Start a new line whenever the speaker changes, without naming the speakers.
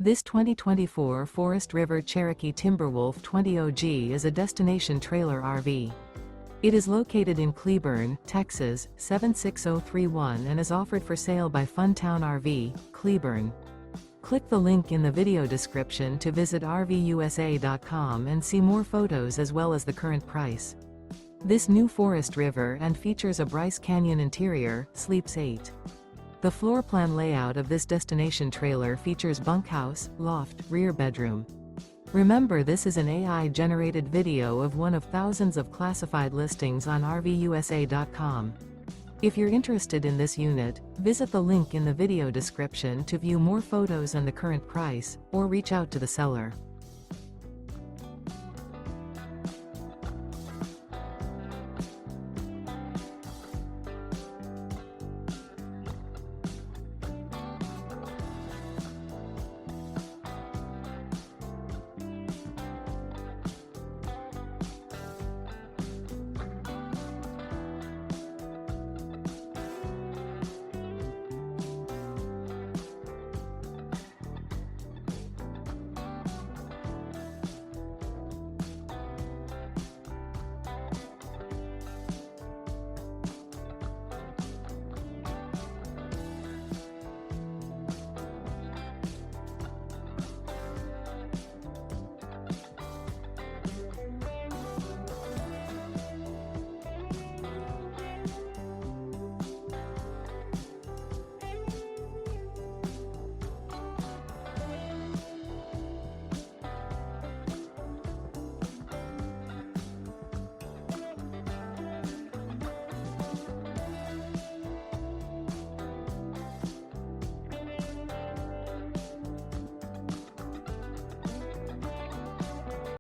This 2024 Forest River Cherokee Timberwolf 20 OG is a destination trailer RV. It is located in Cleburne, Texas, 76031 and is offered for sale by Funtown RV, Cleburne. Click the link in the video description to visit RVUSA.com and see more photos as well as the current price. This new Forest River and features a BRYCE Canyon interior, sleeps 8. The floor plan layout of this destination trailer features bunkhouse, loft, rear bedroom. Remember, this is an AI-generated video of one of thousands of classified listings on RVUSA.com. If you're interested in this unit, visit the link in the video description to view more photos and the current price, or reach out to the seller.